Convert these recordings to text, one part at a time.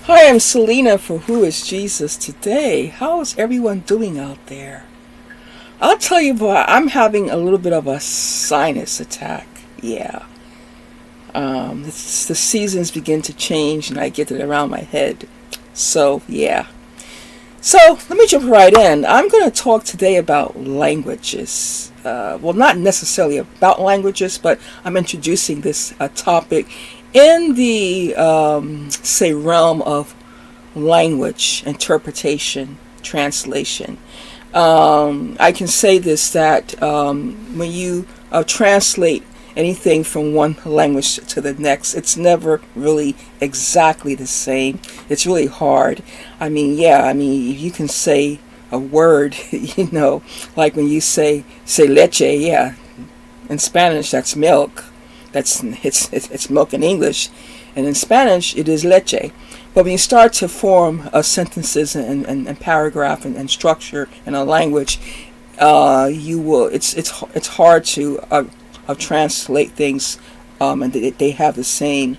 Hi, I'm Selena for Who is Jesus Today. How is everyone doing out there? I'll tell you what, I'm having a little bit of a sinus attack. Yeah. The seasons begin to change and I get it around my head. So, yeah. So, let me jump right in. I'm going to talk today about languages. Well, not necessarily about languages, but I'm introducing this topic in the, say, realm of language, interpretation, translation. I can say this, that when you translate anything from one language to the next, it's never really exactly the same. It's really hard. You can say a word, like when you say leche, yeah. In Spanish, that's milk. It's milk in English, and in Spanish, it is leche. But when you start to form sentences and paragraph and structure in a language, it's hard to translate things, and they have the same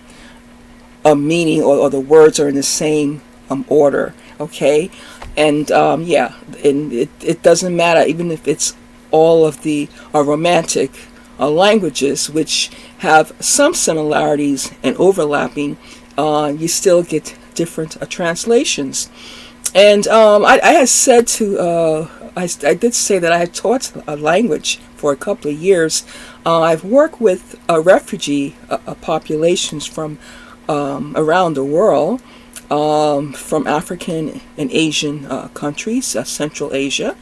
meaning, or the words are in the same order. Okay, and and it doesn't matter even if it's all of the romantic languages, which have some similarities and overlapping. You still get different translations. And I had said I did say that I had taught a language for a couple of years. I've worked with refugee populations from around the world, from African and Asian countries, Central Asia,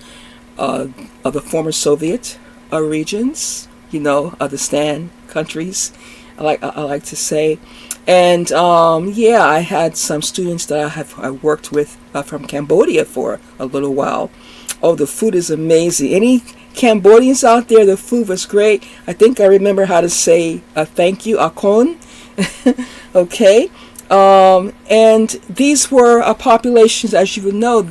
of the former Soviet regions, the Stan countries, I like to say. And I had some students that I worked with from Cambodia for a little while. Oh, the food is amazing. Any Cambodians out there, the food was great. I think I remember how to say thank you, akon. Okay. And these were populations, as you would know,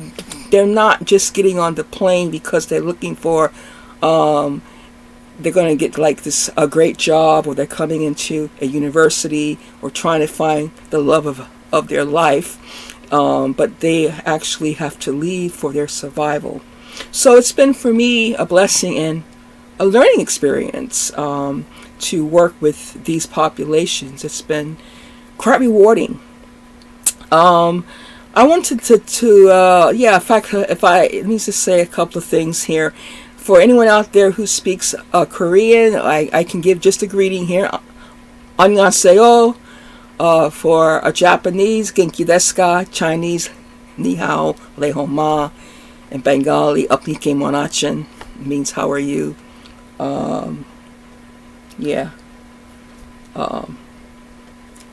they're not just getting on the plane because they're looking for they're going to get like this a great job, or they're coming into a university, or trying to find the love of their life, but they actually have to leave for their survival. So it's been for me a blessing and a learning experience to work with these populations. It's been quite rewarding. I wanted let me just say a couple of things here. For anyone out there who speaks Korean, I can give just a greeting here. Annyeonghaseyo. For a Japanese, genki desu ka? Chinese, ni hao, lehon ma. And Bengali, apnike monachin, means how are you. In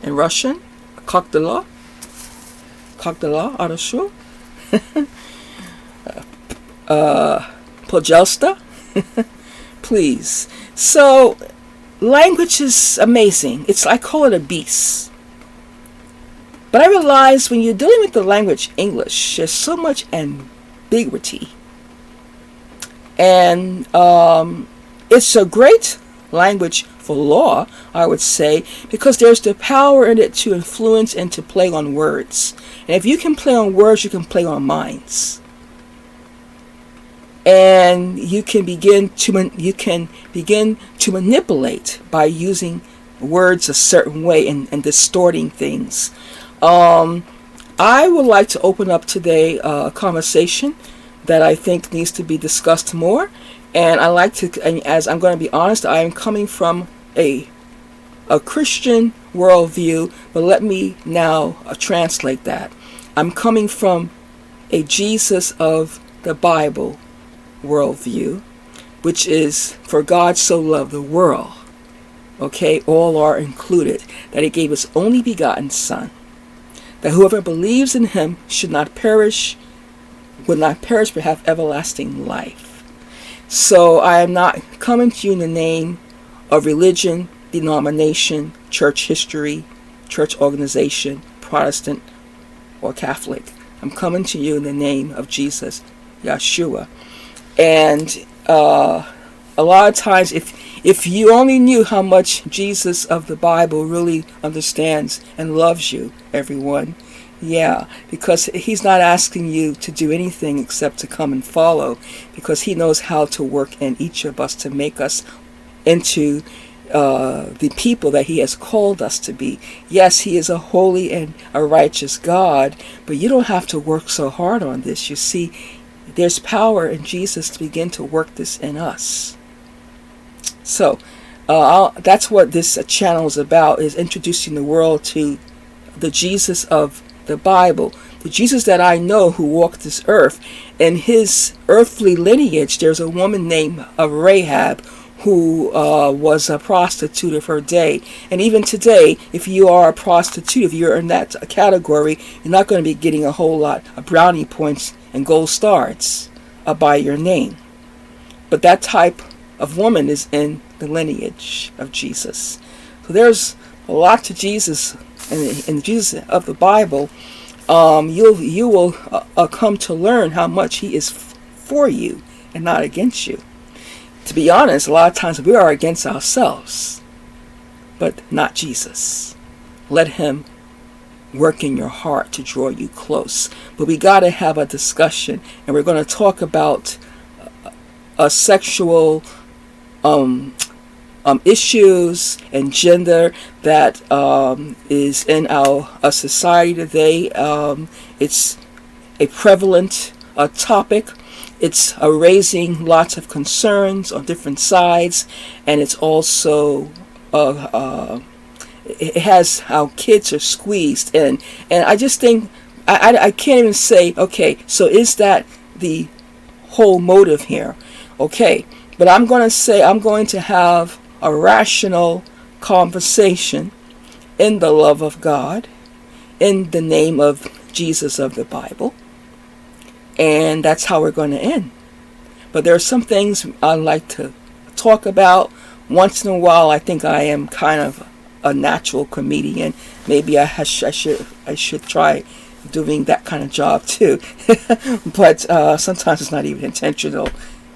Russian, как дела? Как дела, хорошо? Пожалуйста. Please. So, language is amazing. I call it a beast. But I realize when you're dealing with the language English, there's so much ambiguity. And it's a great language for law, I would say, because there's the power in it to influence and to play on words. And if you can play on words, you can play on minds. And you can begin to manipulate by using words a certain way and distorting things. I would like to open up today a conversation that I think needs to be discussed more. And as I'm going to be honest, I am coming from a Christian worldview, but let me now translate that. I'm coming from a Jesus of the Bible worldview, which is, for God so loved the world, okay, all are included, that he gave his only begotten Son, that whoever believes in him would not perish, but have everlasting life. So I am not coming to you in the name of religion, denomination, church history, church organization, Protestant or Catholic. I'm coming to you in the name of Jesus, Yeshua. And a lot of times, if you only knew how much Jesus of the Bible really understands and loves you, everyone, Yeah, because he's not asking you to do anything except to come and follow, because he knows how to work in each of us to make us into the people that he has called us to be. Yes, he is a holy and a righteous God, but you don't have to work so hard on this. You see, there's power in Jesus to begin to work this in us. So that's what this channel is about, is introducing the world to the Jesus of the Bible, the Jesus that I know who walked this earth. In his earthly lineage, there's a woman named Rahab who was a prostitute of her day. And even today, if you are a prostitute, if you're in that category, you're not going to be getting a whole lot of brownie points and gold stars by your name. But that type of woman is in the lineage of Jesus. So there's a lot to Jesus, and the Jesus of the Bible. You will come to learn how much he is for you and not against you. To be honest, a lot of times we are against ourselves, but not Jesus. Let him work in your heart to draw you close. But we got to have a discussion, and we're going to talk about a sexual issues and gender that is in our society today. It's a prevalent topic. It's raising lots of concerns on different sides, and it's also it has how kids are squeezed in. And I just think I can't even say, okay, so is that the whole motive here? Okay, but I'm going to say I'm going to have a rational conversation in the love of God, in the name of Jesus of the Bible, and that's how we're going to end. But there are some things I like to talk about. Once in a while, I think I am kind of a natural comedian. Maybe I should try doing that kind of job too. But sometimes it's not even intentional.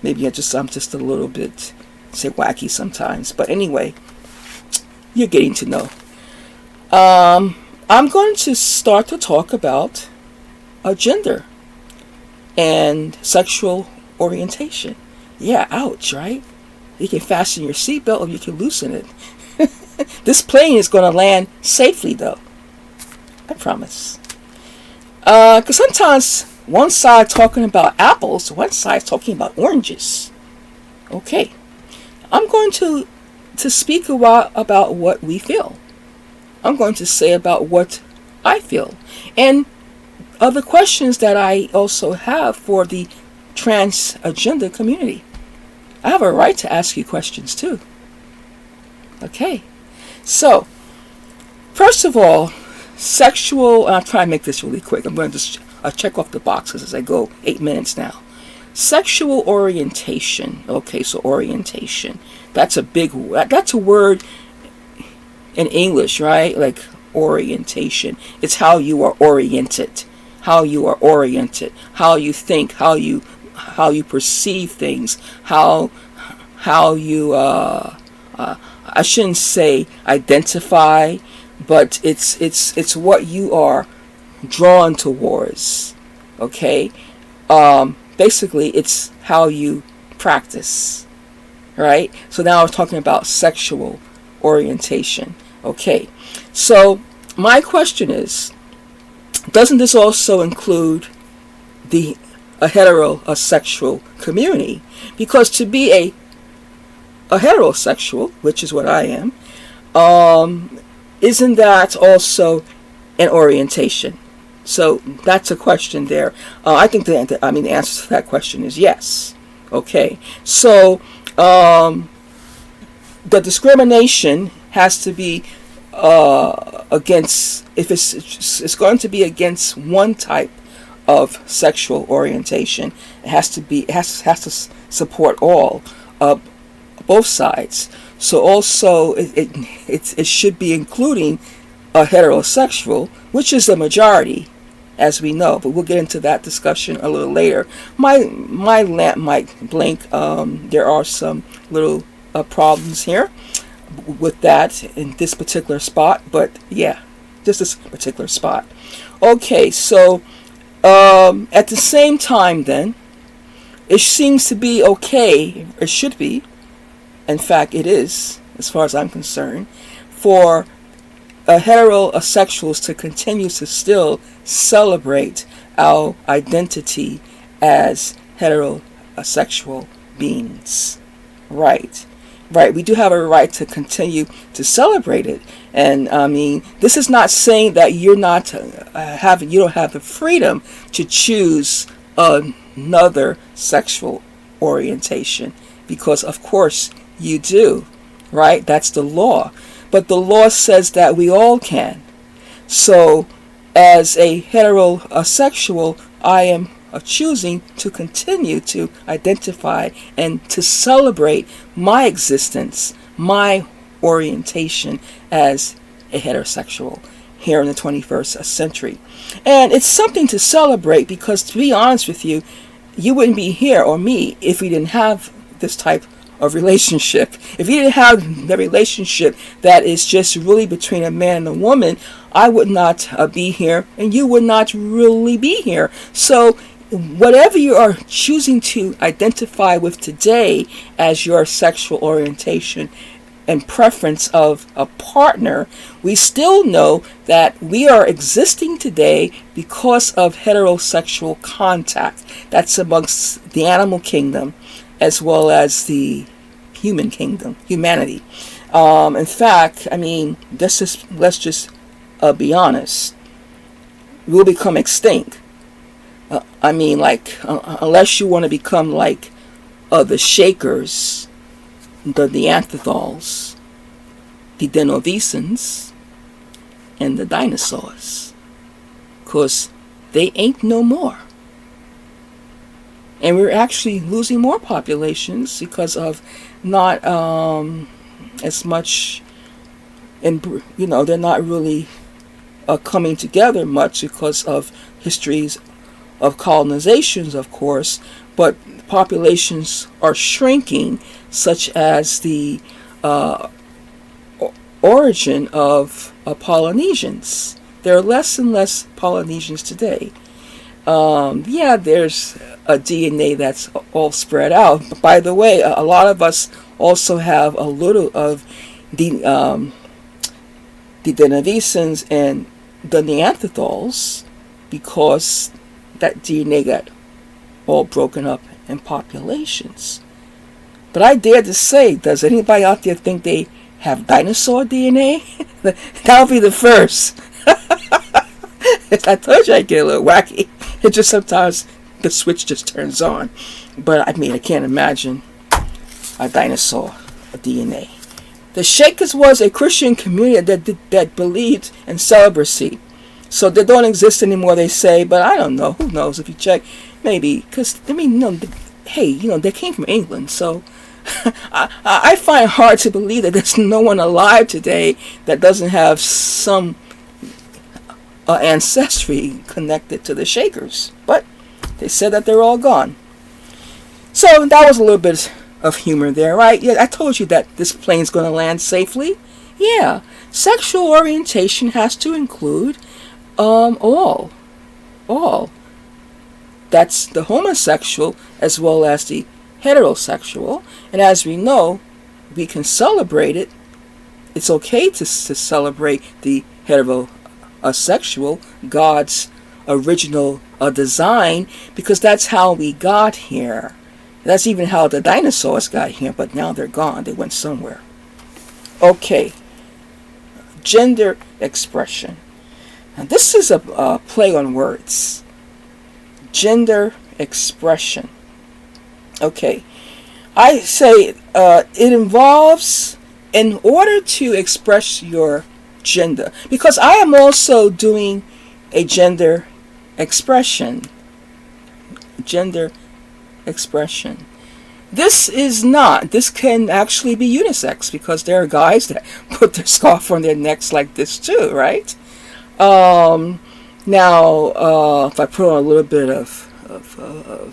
Maybe I'm just a little bit, say, wacky sometimes. But anyway, you're getting to know. I'm going to start to talk about gender and sexual orientation. Yeah, ouch, right? You can fasten your seatbelt or you can loosen it. This plane is going to land safely, though. I promise. Because sometimes one side talking about apples, one side talking about oranges. Okay. I'm going to speak a while about what we feel. I'm going to say about what I feel. And other questions that I also have for the transgender community. I have a right to ask you questions too. Okay. So, first of all, sexual, and I'll try and make this really quick. I'm going to just check off the boxes as I go. 8 minutes now. Sexual orientation. Okay, so orientation. That's a word in English, right? Like orientation. It's how you are oriented. How you are oriented. How you think. How you perceive things. How you I shouldn't say identify, but it's what you are drawn towards. Okay? Basically, it's how you practice, right? So now we're talking about sexual orientation. Okay, so my question is, doesn't this also include a heterosexual community? Because to be a heterosexual, which is what I am, isn't that also an orientation? So that's a question there. I think the answer to that question is yes. Okay. So the discrimination has to be against, if it's going to be against one type of sexual orientation, it has to support all, both sides. So also it should be including a heterosexual, which is the majority, as we know, but we'll get into that discussion a little later. My lamp might blink. There are some little problems here with that in this particular spot, but yeah, just this particular spot. Okay, so at the same time, then it seems to be okay. It should be. In fact, it is, as far as I'm concerned, for heterosexuals to continue to still celebrate our identity as heterosexual beings. Right. Right. We do have a right to continue to celebrate it. And I mean, this is not saying that you're not you don't have the freedom to choose another sexual orientation, because of course you do. Right? That's the law. But the law says that we all can. So, as a heterosexual, I am choosing to continue to identify and to celebrate my existence, my orientation as a heterosexual here in the 21st century. And it's something to celebrate, because to be honest with you, you wouldn't be here or me if we didn't have this type of relationship. If you didn't have the relationship that is just really between a man and a woman, I would not be here, and you would not really be here. So whatever you are choosing to identify with today as your sexual orientation and preference of a partner, we still know that we are existing today because of heterosexual contact. That's amongst the animal kingdom as well as the human kingdom, humanity. In fact, I mean, let's just be honest. We'll become extinct. I mean, like, unless you want to become like the Shakers, the Neanderthals, the Denovicens, and the dinosaurs. Because they ain't no more. And we're actually losing more populations because of not as much, and they're not really coming together much because of histories of colonizations, of course, but populations are shrinking, such as the origin of Polynesians. There are less and less Polynesians today. There's a DNA that's all spread out. But by the way, a lot of us also have a little of the Denovicens and the Neanderthals, because that DNA got all broken up in populations. But I dare to say, does anybody out there think they have dinosaur DNA? That'll be the first. I told you I'd get a little wacky. It just sometimes the switch just turns on. But I mean, I can't imagine a dinosaur DNA. The Shakers was a Christian community that believed in celibacy. So they don't exist anymore, they say, but I don't know. Who knows? If you check, maybe. Because, I mean, they came from England. So I find it hard to believe that there's no one alive today that doesn't have some ancestry connected to the Shakers. But they said that they're all gone. So that was a little bit of humor there, right? Yeah, I told you that this plane's going to land safely. Yeah, sexual orientation has to include all. That's the homosexual as well as the heterosexual. And as we know, we can celebrate it. It's okay to celebrate the heterosexual, God's original design, because that's how we got here. That's even how the dinosaurs got here, but now they're gone. They went somewhere. Okay. Gender expression. Now this is a play on words. Gender expression. Okay. I say it involves, in order to express your gender, because I am also doing a gender expression. Gender expression. This can actually be unisex, because there are guys that put their scarf on their necks like this too, right? Now, if I put on a little bit of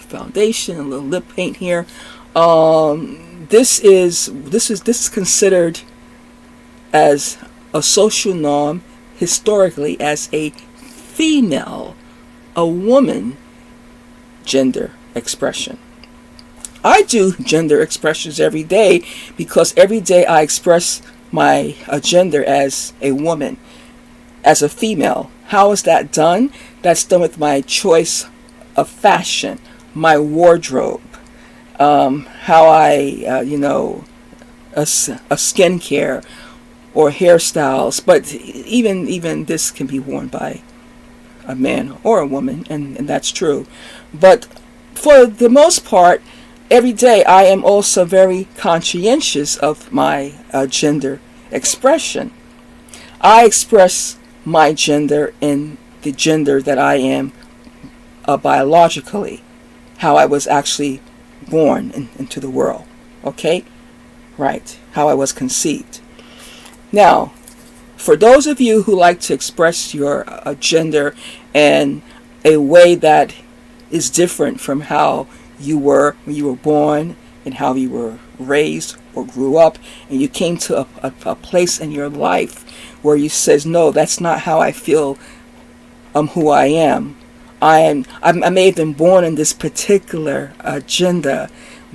foundation, a little lip paint here, this is considered as a social norm historically as a female, a woman gender expression. I do gender expressions every day because every day I express my gender as a woman, as a female. How is that done? That's done with my choice of fashion, my wardrobe, how I, a skincare or hairstyles. But even this can be worn by a man or a woman, and that's true. But for the most part, every day I am also very conscientious of my gender expression. I express my gender in the gender that I am biologically, how I was actually born into the world. Okay? Right. How I was conceived. Now, for those of you who like to express your gender in a way that is different from how you were when you were born and how you were raised or grew up, and you came to a place in your life where you says, no, that's not how I feel who I am. I may have been born in this particular gender,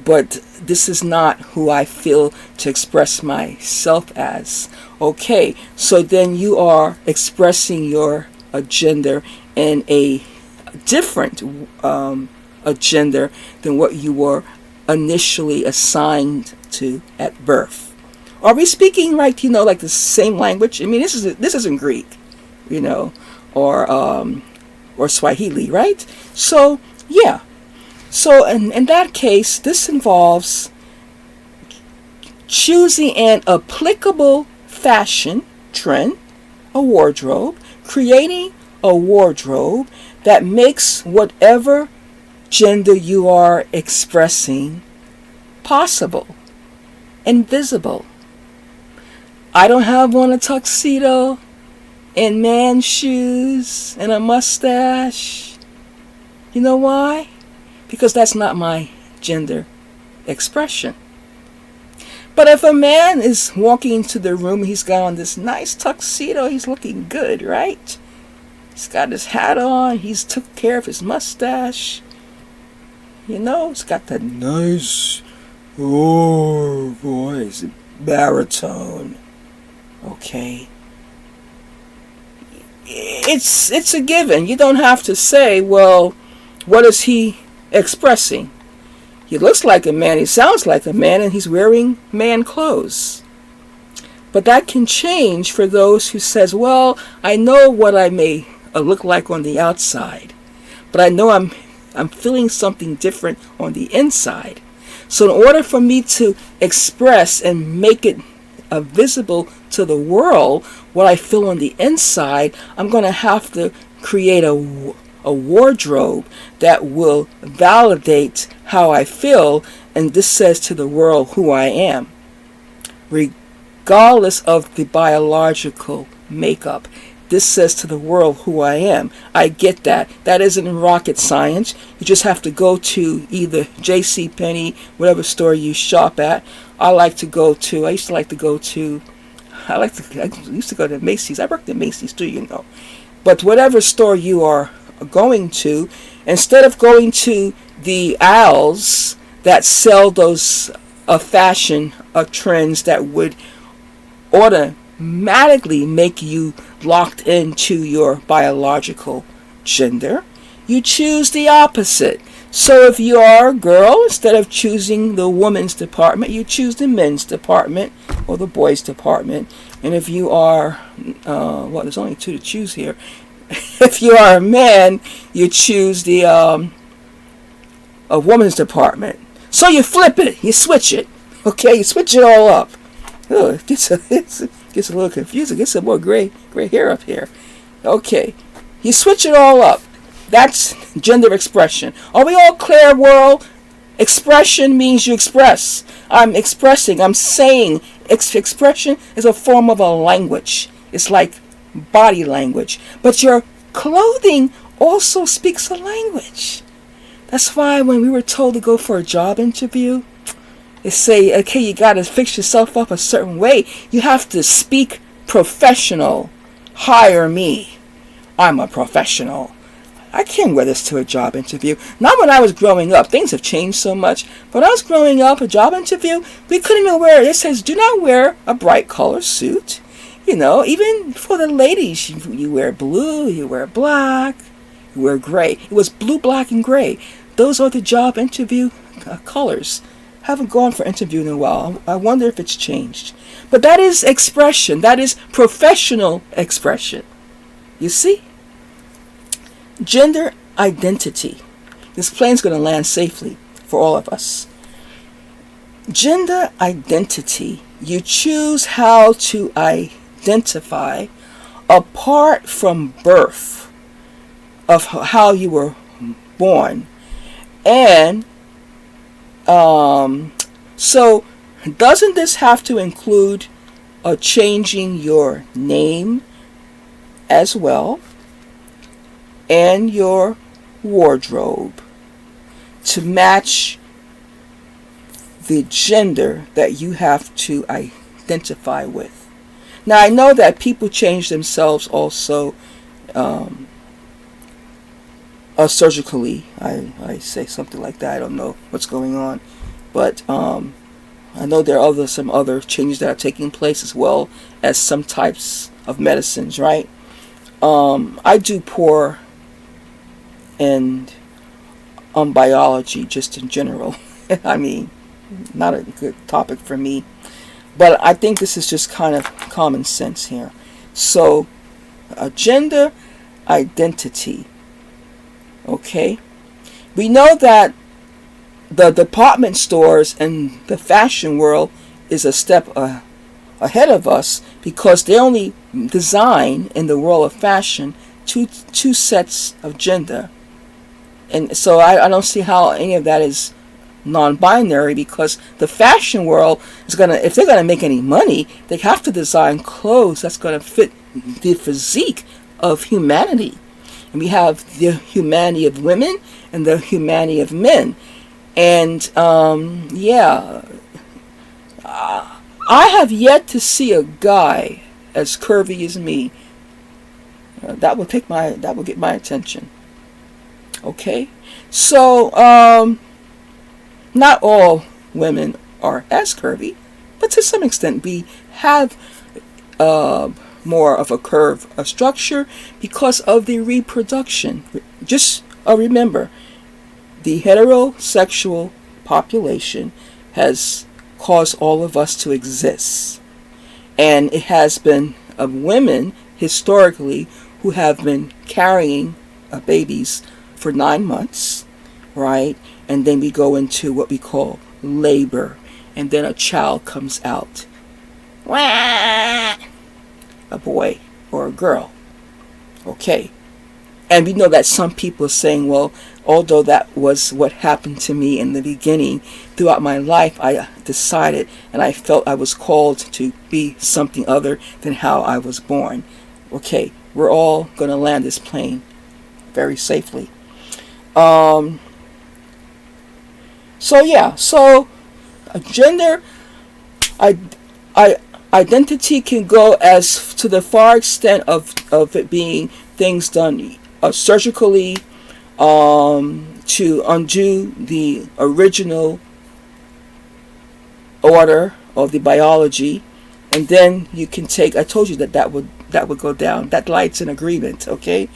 but this is not who I feel to express myself as. Okay, so then you are expressing your gender in a different gender than what you were initially assigned to at birth. Are we speaking like the same language? I mean, this isn't Greek, or Swahili, right? So yeah. So in that case, this involves choosing an applicable fashion trend, a wardrobe, creating a wardrobe that makes whatever gender you are expressing possible and visible. I don't have on a tuxedo and man shoes and a mustache. You know why? Because that's not my gender expression. But if a man is walking into the room, he's got on this nice tuxedo, he's looking good, right? He's got his hat on, he's took care of his mustache. He's got that nice voice, baritone. Okay. It's a given. You don't have to say, well, what is he expressing? He looks like a man, he sounds like a man, and he's wearing man clothes. But that can change for those who says, well, I know what I may look like on the outside, but I know I'm feeling something different on the inside. So in order for me to express and make it visible to the world what I feel on the inside, I'm going to have to create a wardrobe that will validate how I feel, and this says to the world who I am, regardless of the biological makeup. This says to the world who I am. I get that. That isn't rocket science. You just have to go to either JCPenney, whatever store you shop at. I used to go to Macy's. I worked at Macy's too, But whatever store you are going to, instead of going to the aisles that sell those fashion trends that would automatically make you locked into your biological gender, you choose the opposite. So if you are a girl, instead of choosing the women's department, you choose the men's department or the boys' department. And if you are, there's only two to choose here. If you are a man, you choose the a woman's department. So you flip it, you switch it. Okay, you switch it all up. Oh, it gets a little confusing. Get some more gray hair up here. Okay, you switch it all up. That's gender expression. Are we all clear, world? Expression means you express. I'm expressing. I'm saying. Expression is a form of a language. It's like body language. But your clothing also speaks a language. That's why when we were told to go for a job interview, they say, okay, you got to fix yourself up a certain way. You have to speak professional, hire me. I'm a professional. I can't wear this to a job interview. Not when I was growing up. Things have changed so much. When I was growing up, a job interview, we couldn't even wear it. It says, do not wear a bright color suit. You know, even for the ladies, you wear blue, you wear black, you wear gray. It was blue, black, and gray. Those are the job interview colors. Haven't gone for interview in a while. I wonder if it's changed. But that is expression. That is professional expression. You see? Gender identity. This plane's going to land safely for all of us. Gender identity. You choose how to identify apart from birth of how you were born. And so doesn't this have to include changing your name as well and your wardrobe to match the gender that you have to identify with? Now, I know that people change themselves also surgically. I say something like that. I don't know what's going on. But I know there are some other changes that are taking place as well as some types of medicines, right? I do poor in biology just in general. I mean, not a good topic for me. But I think this is just kind of common sense here. So, gender identity. Okay? We know that the department stores and the fashion world is a step ahead of us because they only design in the world of fashion two sets of gender. And so I don't see how any of that is non-binary, because the fashion world is going to, if they're going to make any money, they have to design clothes that's going to fit the physique of humanity. And we have the humanity of women and the humanity of men. And I have yet to see a guy as curvy as me. That will get my attention. Okay, so not all women are as curvy, but to some extent we have more of a curve, a structure, because of the reproduction. Just remember, the heterosexual population has caused all of us to exist. And it has been of women historically who have been carrying babies for 9 months, right? And then we go into what we call labor. And then a child comes out. Wah! A boy or a girl. Okay. And we know that some people are saying, well, although that was what happened to me in the beginning, throughout my life I decided and I felt I was called to be something other than how I was born. Okay, we're all going to land this plane very safely. So gender identity can go as to the far extent of it being things done surgically to undo the original order of the biology, and then you can take, I told you that would go down. That light's in agreement, okay?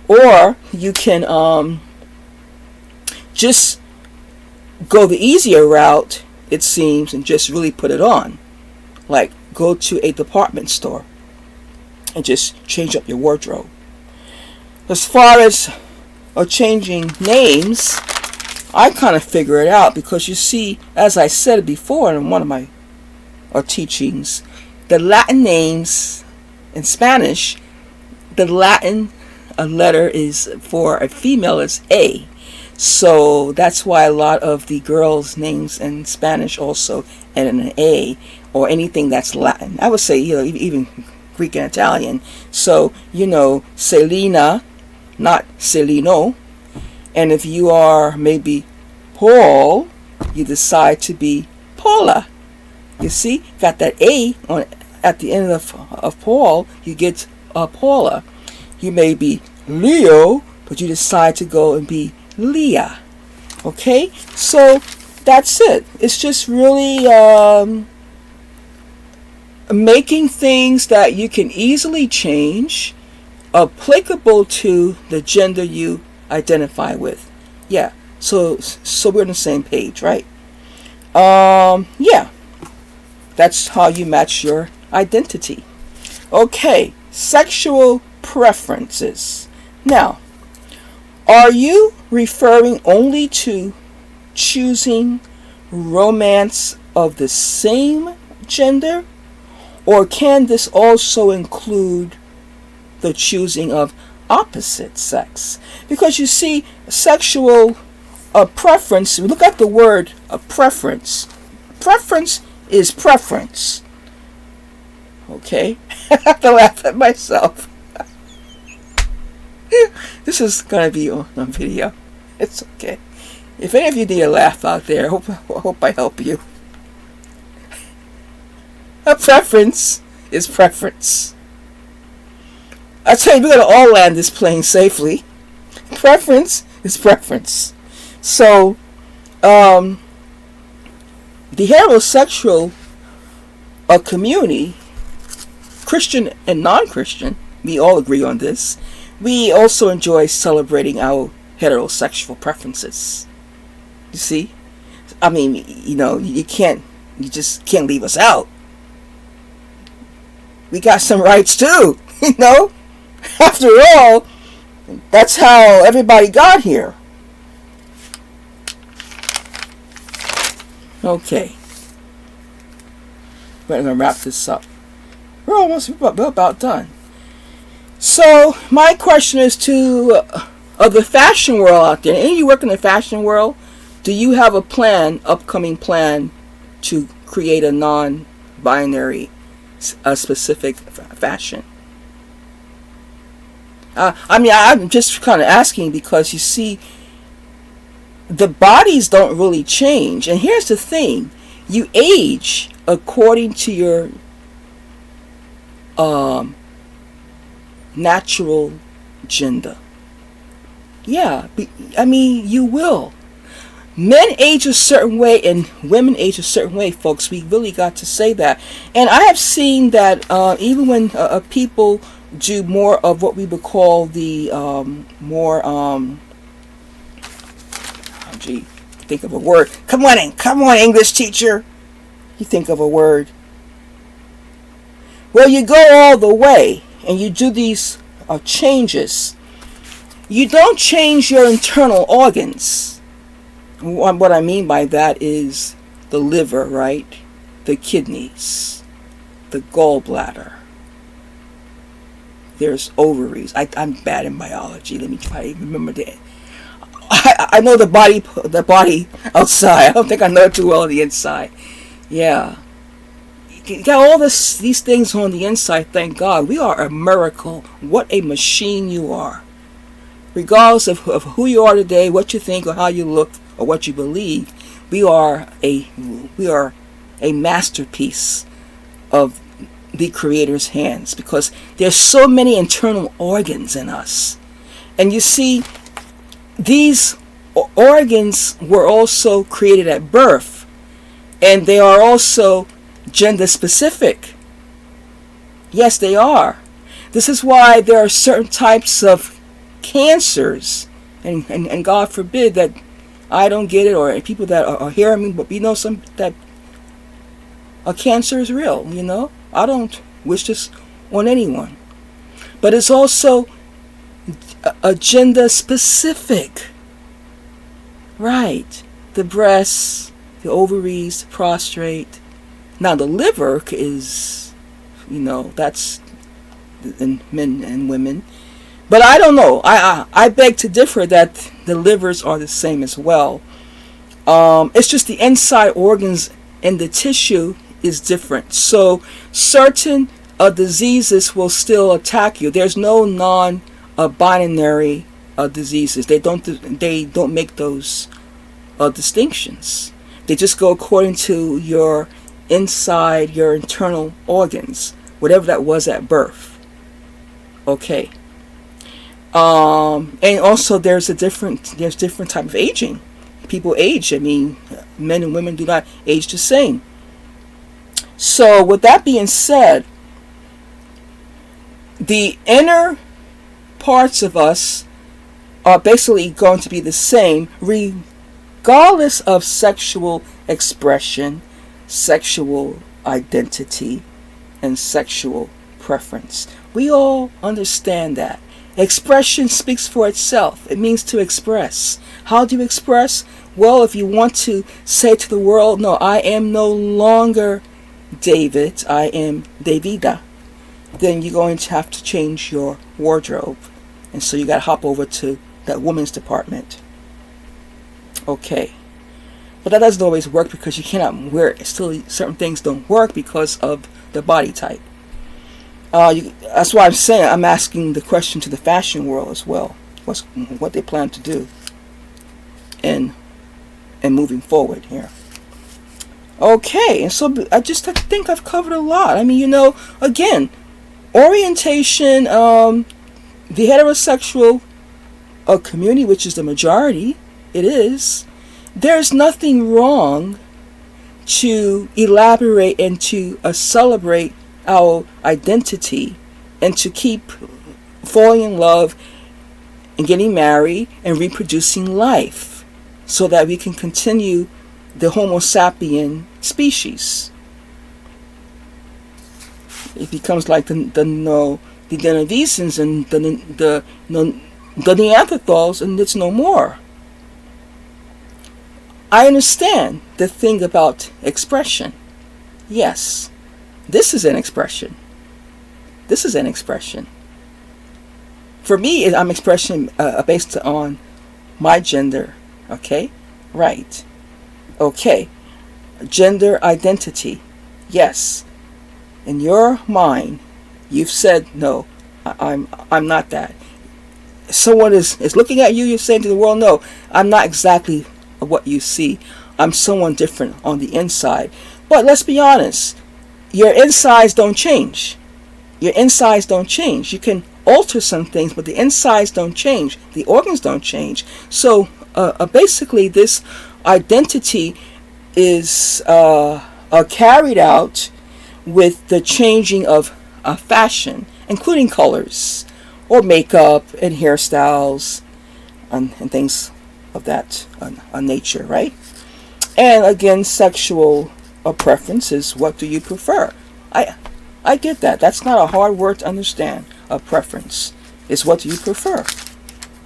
Or you can just go the easier route, it seems, and just really put it on. Like, go to a department store and just change up your wardrobe. As far as changing names, I kind of figure it out, because you see, as I said before in one of my teachings, the Latin names in Spanish, the Latin letter is for a female is A. So that's why a lot of the girls' names in Spanish also end in an A, or anything that's Latin. I would say, even Greek and Italian. So, Selena, not Celino. And if you are maybe Paul, you decide to be Paula. You see, got that A on at the end of Paul, you get Paula. You may be Leo, but you decide to go and be Leah. Okay? So that's it. It's just really making things that you can easily change applicable to the gender you identify with. Yeah. So we're on the same page, right? Yeah. That's how you match your identity. Okay, sexual preferences. Now, are you referring only to choosing romance of the same gender? Or can this also include the choosing of opposite sex? Because you see, sexual preference, look at the word preference. Preference is preference. Okay? I have to laugh at myself. This is going to be on video. It's okay. If any of you need a laugh out there, I hope I help you. A preference is preference. I tell you, we're going to all land this plane safely. Preference is preference. So, the heterosexual community, Christian and non-Christian, we all agree on this. We also enjoy celebrating our heterosexual preferences. You see? I mean, you just can't leave us out. We got some rights too, After all, that's how everybody got here. Okay. We're going to wrap this up. We're about done. So, my question is to the fashion world out there. Any of you work in the fashion world? Do you have a upcoming plan to create a non-binary, specific fashion? I'm just kind of asking because you see, the bodies don't really change. And here's the thing. You age according to your natural gender. Yeah, you will. Men age a certain way and women age a certain way, folks. We really got to say that. And I have seen that even when people do more of what we would call the think of a word. Come on, English teacher. You think of a word. Well, you go all the way and you do these changes. You don't change your internal organs. What I mean by that is the liver, right? The kidneys, the gallbladder. There's ovaries. I'm bad in biology. Let me try to remember that. I know the body outside. I don't think I know it too well on the inside. Yeah. You got all these things on the inside, thank God. We are a miracle. What a machine you are. Regardless of who you are today, what you think, or how you look, or what you believe, we are a masterpiece of the Creator's hands, because there's so many internal organs in us. And you see, these organs were also created at birth, and they are also gender specific. Yes, they are. This is why there are certain types of cancers, and God forbid that I don't get it, or people that are hearing me, but some that a cancer is real. I don't wish this on anyone, but it's also a gender specific, right? The breasts, the ovaries, the prostate. Now the liver is, that's in men and women. But I don't know. I beg to differ that the livers are the same as well. It's just the inside organs and the tissue is different. So certain diseases will still attack you. There's no non-binary diseases. They don't make those distinctions. They just go according to your inside, your internal organs, whatever that was at birth. Okay. And also there's different type of aging. People age. I mean, men and women do not age the same. So with that being said, the inner parts of us are basically going to be the same regardless of sexual expression, sexual identity, and sexual preference. We all understand that. Expression speaks for itself. It means to express. How do you express? Well, if you want to say to the world, no, I am no longer David, I am Davida, then you're going to have to change your wardrobe. And so you got to hop over to that women's department. Okay. But that doesn't always work because you cannot wear it. Still, certain things don't work because of the body type. That's why I'm saying I'm asking the question to the fashion world as well. What they plan to do and moving forward here. Okay, and so I think I've covered a lot. I mean, again, orientation, the heterosexual community, which is the majority, it is. There's nothing wrong to elaborate and to celebrate our identity and to keep falling in love and getting married and reproducing life so that we can continue the Homo sapien species. It becomes like the Denisovans and the Neanderthals, and it's no more. I understand the thing about expression. Yes. This is an expression. This is an expression. For me, I'm expression based on my gender. Okay? Right. Okay. Gender identity. Yes. In your mind, you've said, no, I'm not that. Someone is looking at you, you're saying to the world, no, I'm not exactly what you see. I'm someone different on the inside. But let's be honest. Your insides don't change. Your insides don't change. You can alter some things, but the insides don't change. The organs don't change. So basically, this identity is carried out with the changing of fashion, including colors, or makeup and hairstyles, and things of that nature, right? And again, sexual preferences. What do you prefer? I get that. That's not a hard word to understand. A preference is what do you prefer?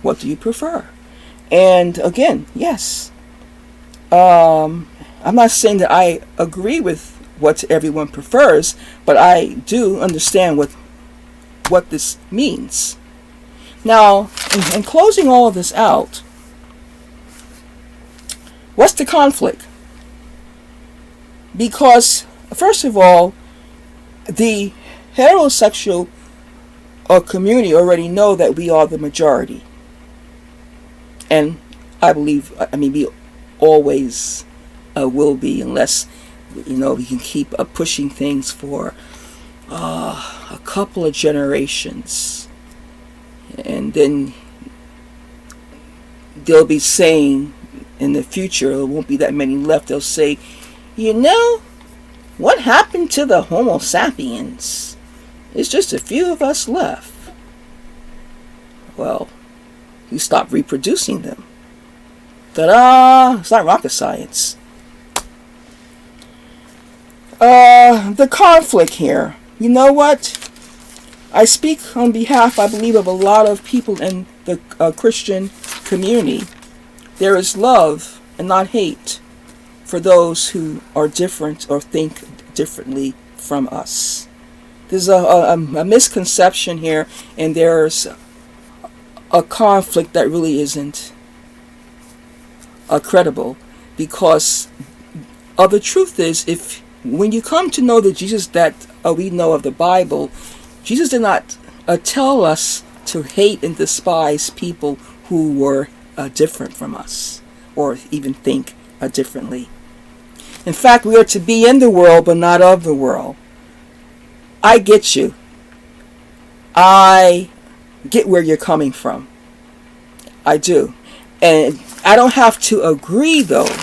What do you prefer? And again, yes. I'm not saying that I agree with what everyone prefers, but I do understand what this means. Now, in closing all of this out, what's the conflict? Because, first of all, the heterosexual community already know that we are the majority. And I believe, we always will be, unless, we can keep pushing things for a couple of generations. And then they'll be saying in the future, there won't be that many left, they'll say, what happened to the Homo sapiens? It's just a few of us left. Well, you stop reproducing them. Ta-da! It's not rocket science. The conflict here. You know what? I speak on behalf, I believe, of a lot of people in the Christian community. There is love and not hate for those who are different or think differently from us. There's a misconception here, and there's a conflict that really isn't credible, because the truth is, when you come to know the Jesus that we know of the Bible, Jesus did not tell us to hate and despise people who were different from us or even think differently. In fact, we are to be in the world but not of the world. I get you. I get where you're coming from. I do. And I don't have to agree, though,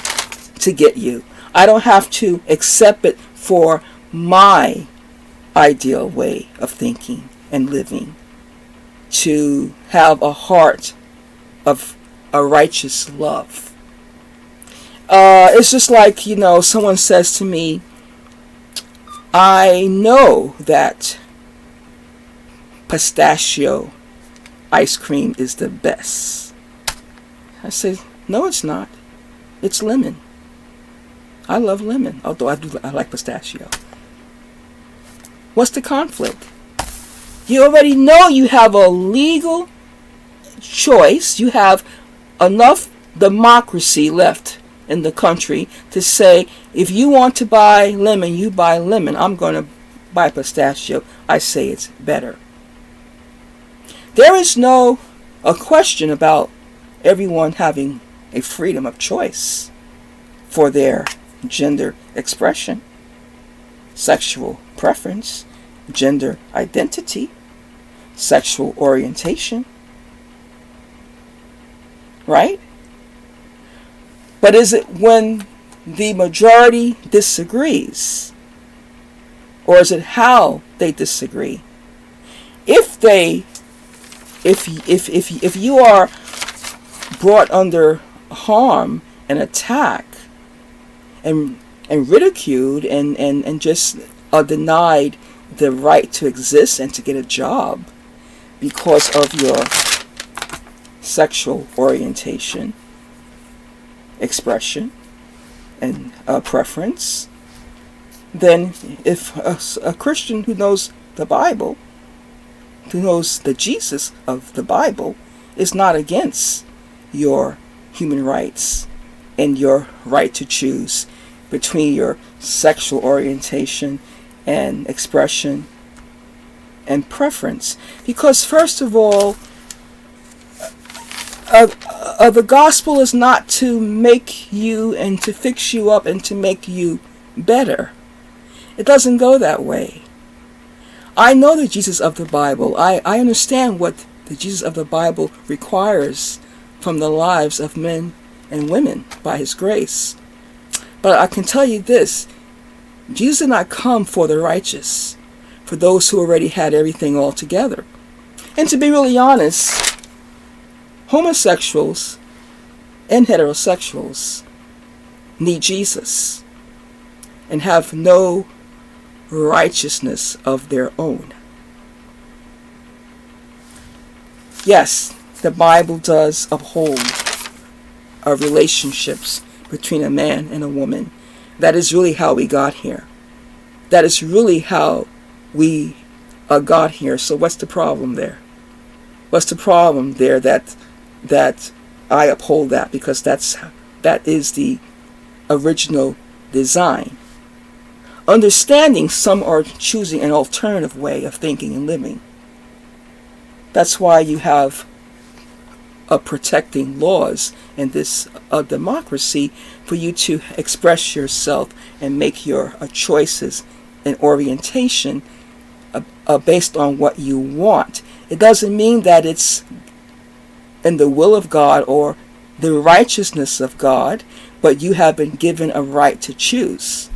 to get you. I don't have to accept it for my ideal way of thinking and living, to have a heart of a righteous love. It's just like, someone says to me, I know that pistachio ice cream is the best. I say, no, it's not. It's lemon. I love lemon, although I like pistachio. What's the conflict? You already know you have a legal choice. You have enough democracy left in the country to say, if you want to buy lemon, you buy lemon. I'm going to buy pistachio. I say it's better. There is no a question about everyone having a freedom of choice for their gender expression, sexual preference, gender identity, sexual orientation. Right? But is it when the majority disagrees? Or is it how they disagree? If you are brought under harm and attack and ridiculed and just denied the right to exist and to get a job because of your sexual orientation, expression, and preference, then if a Christian who knows the Bible, who knows the Jesus of the Bible, is not against your human rights and your right to choose between your sexual orientation and expression and preference. Because first of all, the gospel is not to make you and to fix you up and to make you better. It doesn't go that way. I know the Jesus of the Bible. I understand what the Jesus of the Bible requires from the lives of men and women by his grace. But I can tell you this, Jesus did not come for the righteous, for those who already had everything all together. And to be really honest, homosexuals and heterosexuals need Jesus and have no righteousness of their own. Yes, the Bible does uphold our relationships between a man and a woman. That is really how we got here. That is really how we got here. So what's the problem there? What's the problem there that I uphold that? Because that is the original design. Understanding some are choosing an alternative way of thinking and living. That's why you have protecting laws in this democracy for you to express yourself and make your choices and orientation based on what you want. It doesn't mean that it's in the will of God or the righteousness of God, but you have been given a right to choose.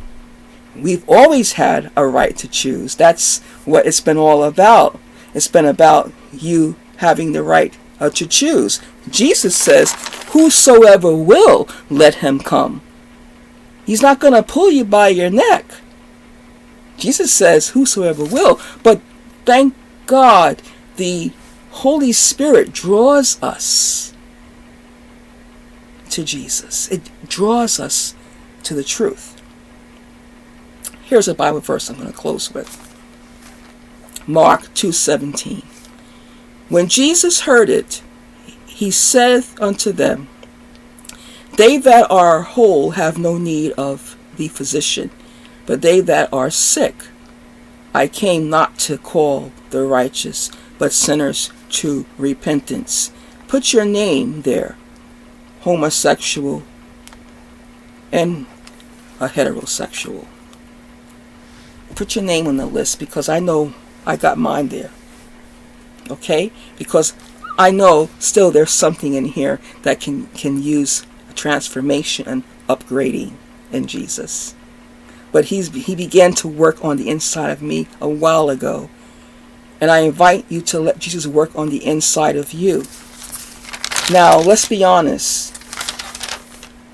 We've always had a right to choose. That's what it's been all about. It's been about you having the right to choose. Jesus says, whosoever will, let him come. He's not going to pull you by your neck. Jesus says, whosoever will. But thank God, the Holy Spirit draws us to Jesus. It draws us to the truth. Here's a Bible verse I'm going to close with. Mark 2:17. When Jesus heard it, he saith unto them, they that are whole have no need of the physician, but they that are sick. I came not to call the righteous, but sinners to repentance. Put your name there, homosexual and a heterosexual. Put your name on the list, because I know I got mine there. Okay? Because I know still there's something in here that can use a transformation and upgrading in Jesus. But he began to work on the inside of me a while ago. And I invite you to let Jesus work on the inside of you. Now, let's be honest.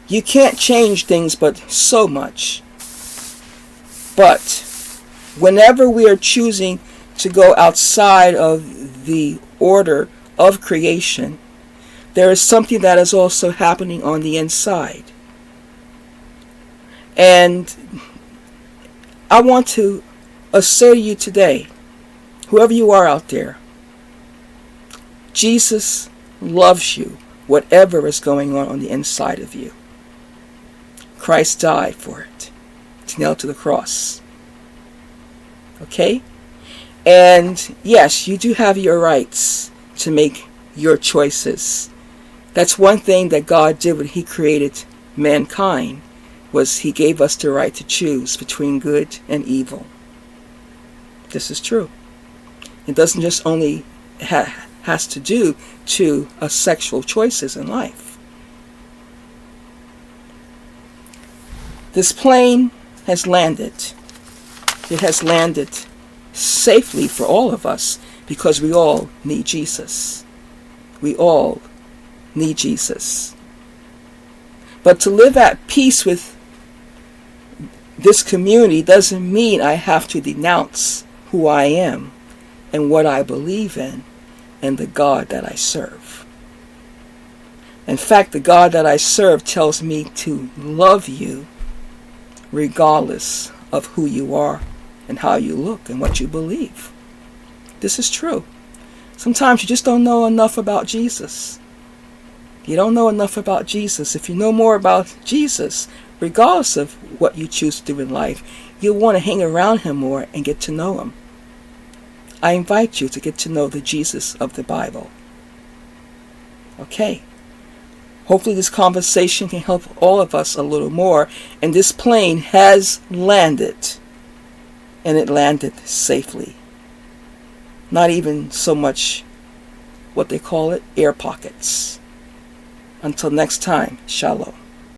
You can't change things but so much. But whenever we are choosing to go outside of the order of creation, there is something that is also happening on the inside. And I want to assure you today, whoever you are out there, Jesus loves you, whatever is going on the inside of you. Christ died for it. It's nailed to the cross. Okay? And yes, you do have your rights to make your choices. That's one thing that God did when he created mankind, was he gave us the right to choose between good and evil. This is true. It doesn't just only has to do to sexual choices in life. This plane has landed. It has landed safely for all of us because we all need Jesus. We all need Jesus. But to live at peace with this community doesn't mean I have to denounce who I am and what I believe in and the God that I serve. In fact, the God that I serve tells me to love you regardless of who you are and how you look and what you believe. This is true. Sometimes you just don't know enough about Jesus. You don't know enough about Jesus. If you know more about Jesus, regardless of what you choose to do in life, you'll want to hang around him more and get to know him. I invite you to get to know the Jesus of the Bible. Okay. Hopefully this conversation can help all of us a little more. And this plane has landed. And it landed safely. Not even so much what they call it, air pockets. Until next time, shalom.